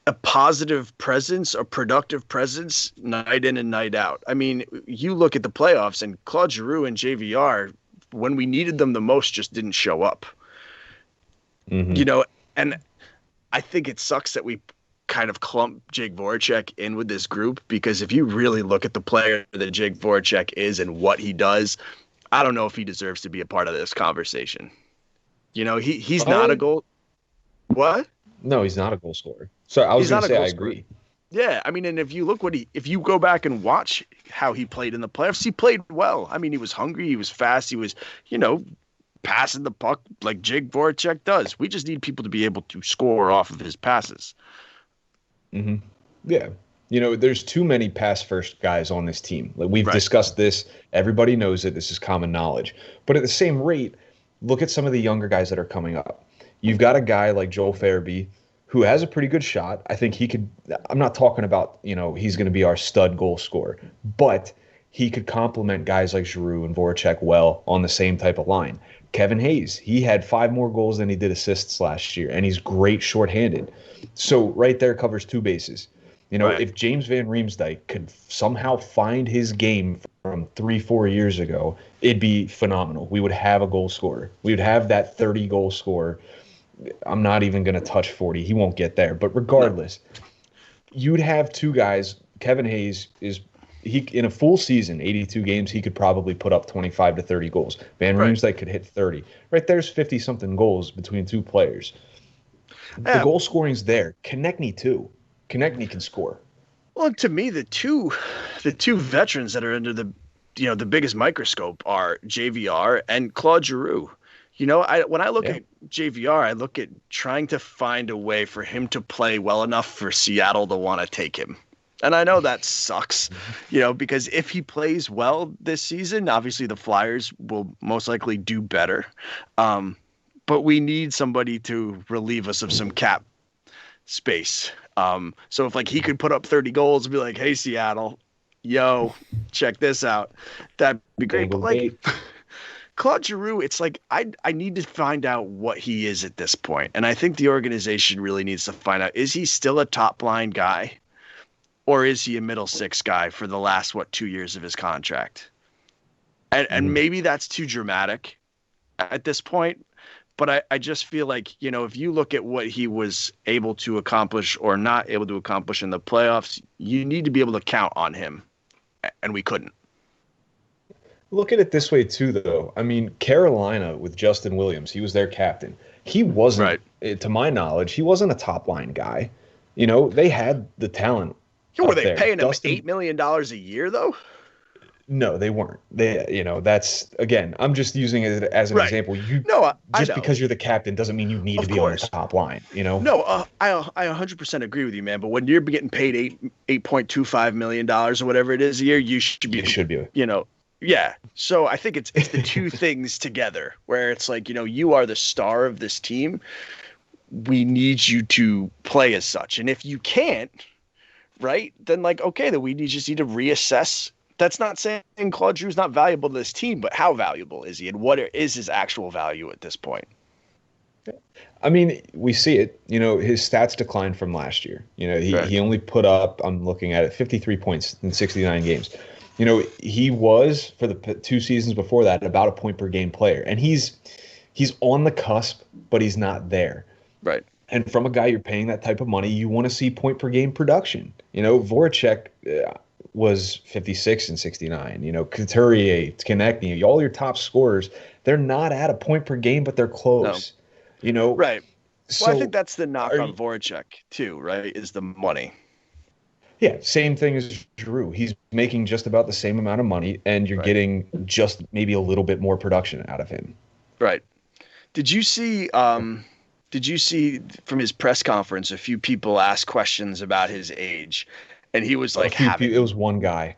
a positive presence, a productive presence night in and night out. I mean, you look at the playoffs and Claude Giroux and JVR, when we needed them the most, just didn't show up. And I think it sucks that we kind of clump Jake Voracek in with this group, because if you really look at the player that Jake Voracek is and what he does, I don't know if he deserves to be a part of this conversation. He's not a goal. What? No, he's not a goal scorer. So I was going to say I agree. Yeah, I mean, and if you look if you go back and watch how he played in the playoffs, he played well. I mean, he was hungry, he was fast, he was, passing the puck like Jake Voracek does. We just need people to be able to score off of his passes. Mm-hmm. Yeah. There's too many pass first guys on this team. Like we've discussed this. Everybody knows it. This is common knowledge. But at the same rate, look at some of the younger guys that are coming up. You've got a guy like Joel Farabee who has a pretty good shot. I think he could – I'm not talking about, he's going to be our stud goal scorer. But he could complement guys like Giroux and Voracek well on the same type of line. Kevin Hayes, he had 5 more goals than he did assists last year, and he's great shorthanded. So right there covers 2 bases. If James Van Riemsdyk could somehow find his game from 3-4 years ago, it'd be phenomenal. We would have a goal scorer. We would have that 30 goal scorer. I'm not even going to touch 40. He won't get there. But regardless, you'd have 2 guys. Kevin Hayes in a full season, 82 games, he could probably put up 25 to 30 goals. Van Riemsdyk could hit 30. Right there's 50-something goals between 2 players. The goal scoring's there. Konechny too. Konechny can score. Well, to me, the two veterans that are under the biggest microscope are JVR and Claude Giroux. When I look at JVR, I look at trying to find a way for him to play well enough for Seattle to want to take him. And I know that sucks, because if he plays well this season, obviously the Flyers will most likely do better. But we need somebody to relieve us of some cap space. So if he could put up 30 goals and be like, hey, Seattle, check this out, that'd be great. But Claude Giroux, it's I need to find out what he is at this point. And I think the organization really needs to find out, is he still a top line guy or is he a middle 6 guy for the last, 2 years of his contract? And maybe that's too dramatic at this point. But I just feel like, if you look at what he was able to accomplish or not able to accomplish in the playoffs, you need to be able to count on him. And we couldn't. Look at it this way, too, though. I mean, Carolina with Justin Williams, he was their captain. He wasn't, to my knowledge, he wasn't a top-line guy. They had the talent. Were they paying him $8 million a year, though? No, they weren't. That's, again, I'm just using it as an example. Just because you're the captain doesn't mean you need to be on the top line, No, I 100% agree with you, man. But when you're getting paid $8.25 million or whatever it is a year, you should be. Yeah. So I think it's the two things together where it's you are the star of this team. We need you to play as such. And if you can't, then then we just need to reassess. That's not saying Claude Giroux's not valuable to this team, but how valuable is he and what is his actual value at this point? I mean, we see it. His stats declined from last year. He only put up, I'm looking at it, 53 points in 69 games. He was, for the 2 seasons before that, about a point per game player. And he's on the cusp, but he's not there. Right. And from a guy you're paying that type of money, you want to see point per game production. Voracek was 56 and 69. Couturier, Konechny, all your top scorers, they're not at a point per game, but they're close. No. Right. So well, I think that's the knock on Voracek too, right? Is the money. Yeah, same thing as Giroux. He's making just about the same amount of money, and you're getting just maybe a little bit more production out of him. Right. Did you see from his press conference a few people ask questions about his age, and he was like, it was one guy.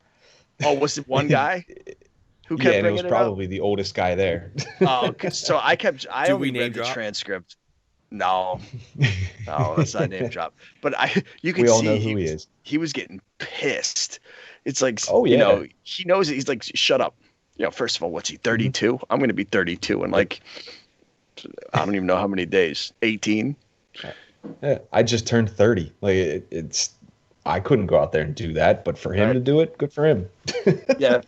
Oh, was it one guy? Who kept and it was probably the oldest guy there. So I only read the transcript. No, that's not name drop. But you can see all know who he is. He was getting pissed. It's like, he knows it. He's like, shut up. First of all, what's he, 32? I'm going to be 32 in I don't even know how many days. 18? Yeah, I just turned 30. I couldn't go out there and do that, but for him to do it, good for him. Yeah,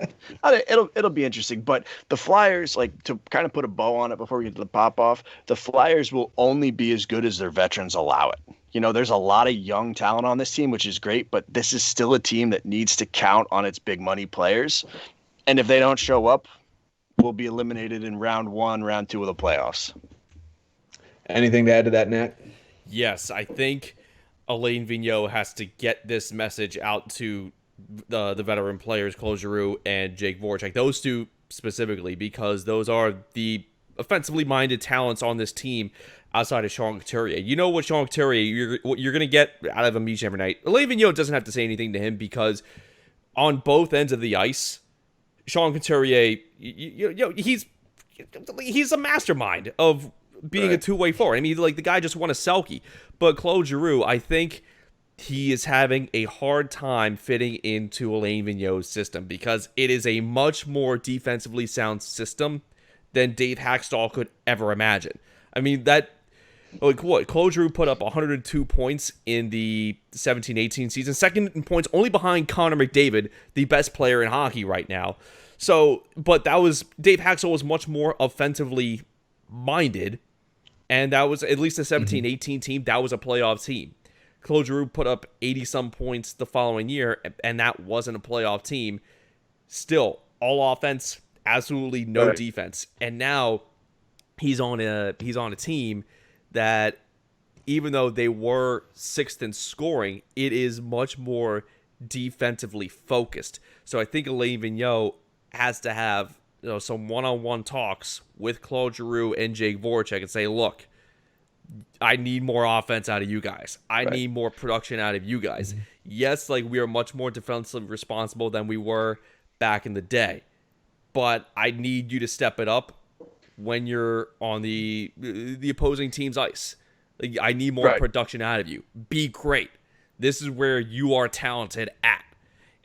it'll be interesting. But the Flyers, to kind of put a bow on it before we get to the pop off, the Flyers will only be as good as their veterans allow it. There's a lot of young talent on this team, which is great, but this is still a team that needs to count on its big money players. And if they don't show up, we'll be eliminated in round 1, round 2 of the playoffs. Anything to add to that, Nat? Yes, I think Alain Vigneault has to get this message out to the veteran players, Claude Giroux and Jake Voracek, those two specifically, because those are the offensively minded talents on this team. outside of Sean Couturier. You know what Sean Couturier, what you're going to get out of him each and every night. Alain Vigneault doesn't have to say anything to him because on both ends of the ice, Sean Couturier, he's a mastermind of being a two-way forward. I mean, like, the guy just won a Selke. But Claude Giroux, I think he is having a hard time fitting into Alain Vigneault's system because it is a much more defensively sound system than Dave Haxtell could ever imagine. I mean, Claude Giroux put up 102 points in the 17-18 season, second in points only behind Connor McDavid, the best player in hockey right now. So, but Dave Haxtell was much more offensively minded, and that was at least the 17-18 team. That was a playoff team. Claude Giroux put up 80-some points the following year, and that wasn't a playoff team. Still, all offense, absolutely no defense. And now he's on a team that, even though they were sixth in scoring, it is much more defensively focused. So I think Alain Vigneault has to have some one-on-one talks with Claude Giroux and Jake Voracek and say, look, I need more offense out of you guys. I need more production out of you guys. Yes, like, we are much more defensively responsible than we were back in the day, but I need you to step it up when you're on the opposing team's ice. Like, I need more production out of you. Be great. This is where you are talented at.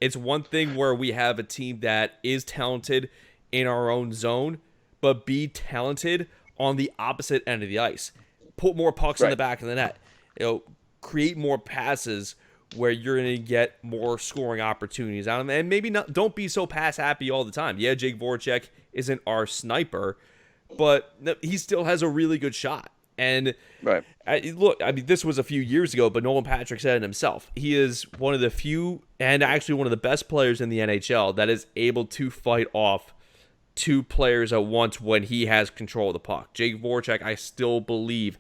It's one thing where we have a team that is talented in our own zone, but be talented on the opposite end of the ice. Put more pucks in the back of the net. Create more passes where you're going to get more scoring opportunities out of them. And maybe don't be so pass happy all the time. Yeah, Jake Voracek isn't our sniper, but he still has a really good shot. And look, I mean, this was a few years ago, but Nolan Patrick said it himself. He is one of the few, and actually one of the best players in the NHL that is able to fight off two players at once when he has control of the puck. Jake Voracek, I still believe,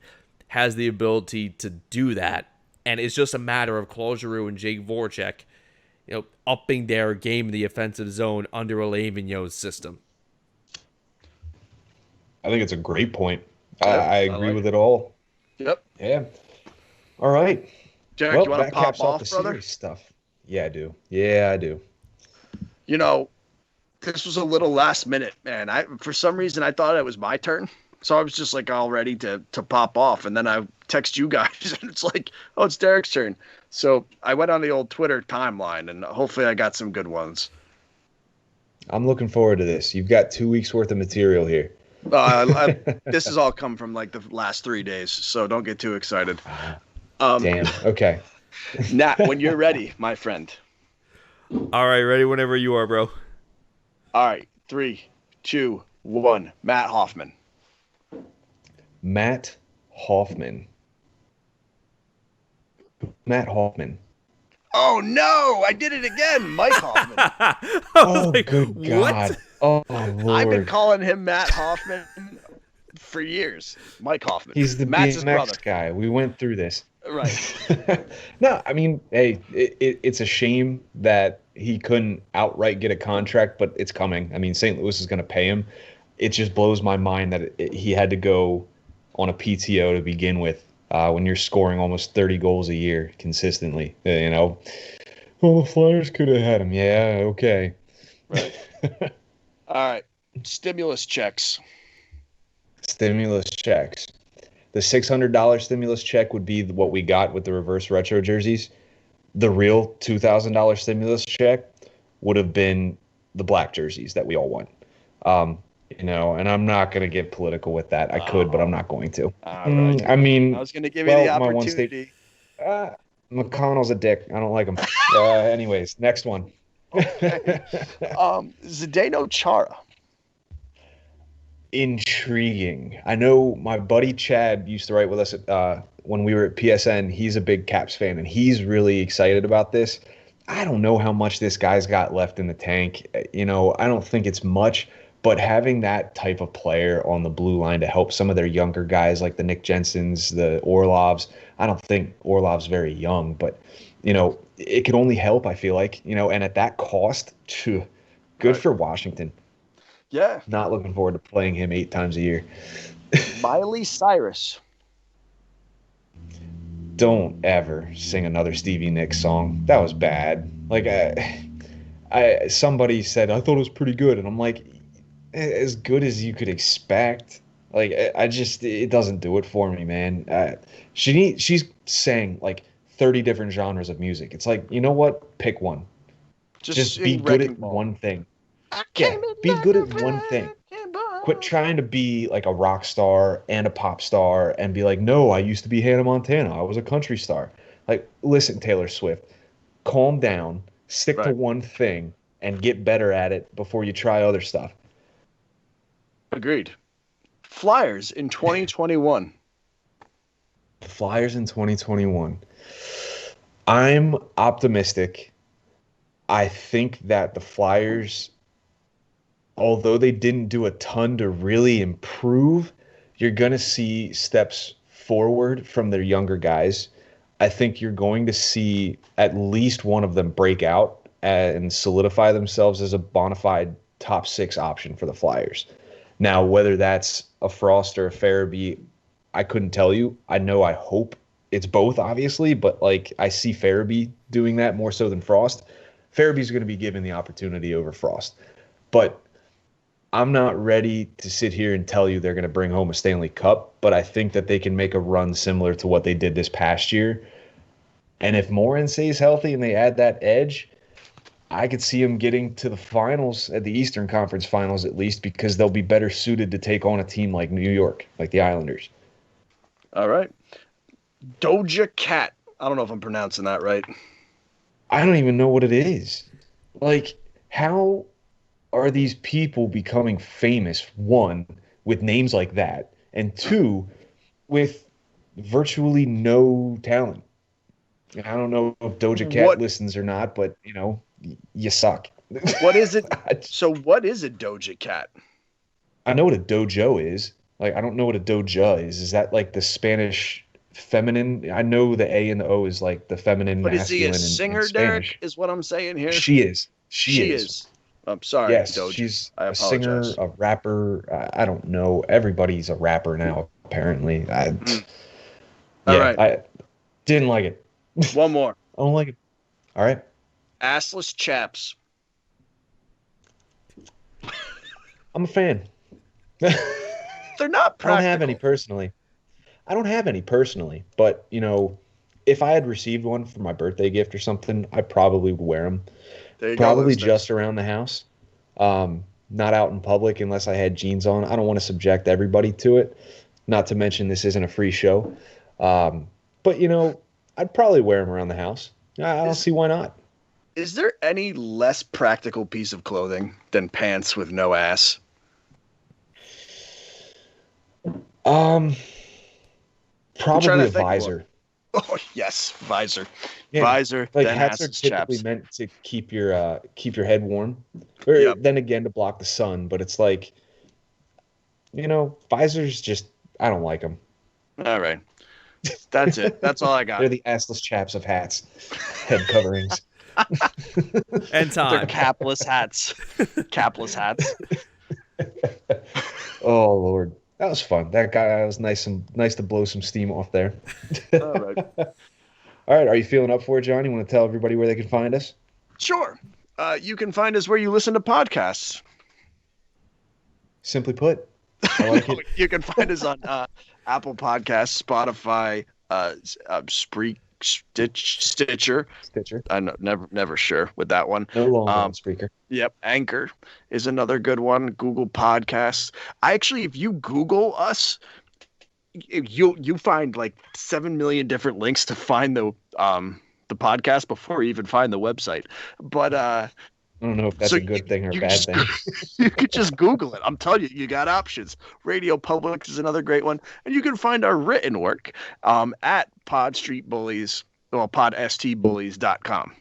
has the ability to do that, and it's just a matter of Claude Giroux and Jake Voracek, upping their game in the offensive zone under Alain Vigneault's system. I think it's a great point. I agree with it all. Yep. Yeah. All right. Derrik, you want to pop off, the brother? Series stuff. Yeah, I do. Yeah, I do. This was a little last minute, man. For some reason, I thought it was my turn. So I was just like all ready to pop off. And then I text you guys and it's like, oh, it's Derrik's turn. So I went on the old Twitter timeline and hopefully I got some good ones. I'm looking forward to this. You've got 2 weeks worth of material here. This has all come from like the last 3 days. So don't get too excited. Damn. Okay. Nat, when you're ready, my friend. All right. Ready whenever you are, bro. All right, 3, 2, 1. Matt Hoffman. Matt Hoffman. Oh, no, I did it again. Mike Hoffman. Oh, good God. Oh, Lord. I've been calling him Matt Hoffman for years. Mike Hoffman. He's the Matt's BMX guy. We went through this. Right. No, I mean, hey, it's a shame that he couldn't outright get a contract, but it's coming. I mean, St. Louis is going to pay him. It just blows my mind that he had to go on a PTO to begin with when you're scoring almost 30 goals a year consistently. Well, the Flyers could have had him. Yeah, okay. Right. All right. Stimulus checks. The $600 stimulus check would be what we got with the reverse retro jerseys. The real $2,000 stimulus check would have been the black jerseys that we all want. And I'm not going to get political with that. I could, but I'm not going to. Right. I mean, I was going to give you the opportunity. McConnell's a dick. I don't like him. Anyways, next one. Okay. Zdeno Chara. Intriguing. I know my buddy Chad used to write with us when we were at PSN. He's a big Caps fan, and he's really excited about this. I don't know how much this guy's got left in the tank. I don't think it's much, but having that type of player on the blue line to help some of their younger guys like the Nick Jensens, the Orlovs. I don't think Orlov's very young, but, it could only help, I feel like, and at that cost, good for Washington. Yeah. Not looking forward to playing him 8 times a year. Miley Cyrus. don't ever sing another Stevie Nicks song. That was bad. Like, somebody said, I thought it was pretty good. And I'm like, as good as you could expect. Like, it doesn't do it for me, man. She's sang like 30 different genres of music. It's like, you know what? Pick one. Just be good at one thing. Yeah, be good at one thing. Quit trying to be like a rock star and a pop star and be like, no, I used to be Hannah Montana. I was a country star. Like, listen, Taylor Swift, calm down, stick to one thing, and get better at it before you try other stuff. Agreed. Flyers in 2021. Flyers in 2021. I'm optimistic. I think that the Flyers, although they didn't do a ton to really improve, you're going to see steps forward from their younger guys. I think you're going to see at least one of them break out and solidify themselves as a bona fide top 6 option for the Flyers. Now, whether that's a Frost or a Farabee, I couldn't tell you. I hope it's both, obviously, but like I see Farabee doing that more so than Frost. Farabee's going to be given the opportunity over Frost. But I'm not ready to sit here and tell you they're going to bring home a Stanley Cup, but I think that they can make a run similar to what they did this past year. And if Morin stays healthy and they add that edge, I could see them getting to the finals, at the Eastern Conference Finals at least, because they'll be better suited to take on a team like New York, like the Islanders. All right. Doja Cat. I don't know if I'm pronouncing that right. I don't even know what it is. Like, how are these people becoming famous, one, with names like that, and two, with virtually no talent? I don't know if Doja Cat listens or not, but, you know, you suck. What is it? So what is a Doja Cat? I know what a dojo is. Like, I don't know what a doja is. Is that like the Spanish feminine? I know the A and the O is like the feminine, but masculine. But is he a singer, Derrik, is what I'm saying here? She is. She is. I'm sorry, yes, Doja. She's a singer, a rapper. I don't know. Everybody's a rapper now, apparently. All right. I didn't like it. One more. I don't like it. All right. Assless chaps. I'm a fan. They're not practical. I don't have any personally. But, you know, if I had received one for my birthday gift or something, I probably would wear them. Probably just around the house. Not out in public unless I had jeans on. I don't want to subject everybody to it. Not to mention this isn't a free show. But, you know, I'd probably wear them around the house. I don't see why not. Is there any less practical piece of clothing than pants with no ass? Probably a visor. Oh yes, visor. Yeah, visor. Like then hats are typically chaps. meant to keep your head warm, or then again to block the sun. But it's like, you know, visors just I don't like them. All right, that's it. That's all I got. They're the assless chaps of hats, head coverings. And time. They're capless hats. Capless hats. Oh Lord, that was fun. That was nice to blow some steam off there. All right. All right. Are you feeling up for it, John? You want to tell everybody where they can find us? Sure. You can find us where you listen to podcasts. Simply put, I like it. You can find us on Apple Podcasts, Spotify, Stitcher. I'm never sure with that one. No long speaker. Yep. Anchor is another good one. Google Podcasts. If you Google us, you find like 7 million different links to find the podcast before you even find the website. But I don't know if that's a good thing or a bad thing. You could just Google it. I'm telling you, you got options. Radio Public is another great one. And you can find our written work at podstbullies.com.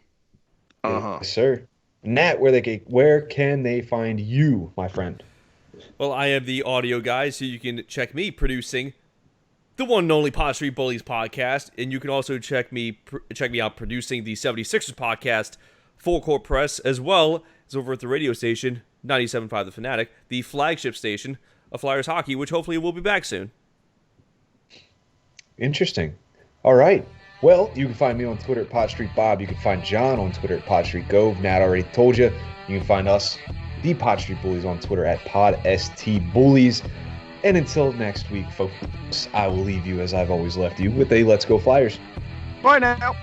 Yes, sir. Nat, where can they find you, my friend? Well, I am the audio guy, so you can check me producing the one and only Pod Street Bullies podcast, and you can also check me out producing the 76ers podcast, Full Court Press, as well as over at the radio station 97.5 The Fanatic, the flagship station of Flyers hockey, which hopefully will be back soon. Interesting. All right. Well, you can find me on Twitter at PodStreetBob. You can find John on Twitter at PodStreetGove. Nat already told you. You can find us, the Pod Street Bullies, on Twitter at PodSTBullies. And until next week, folks, I will leave you as I've always left you with a Let's Go Flyers. Bye now.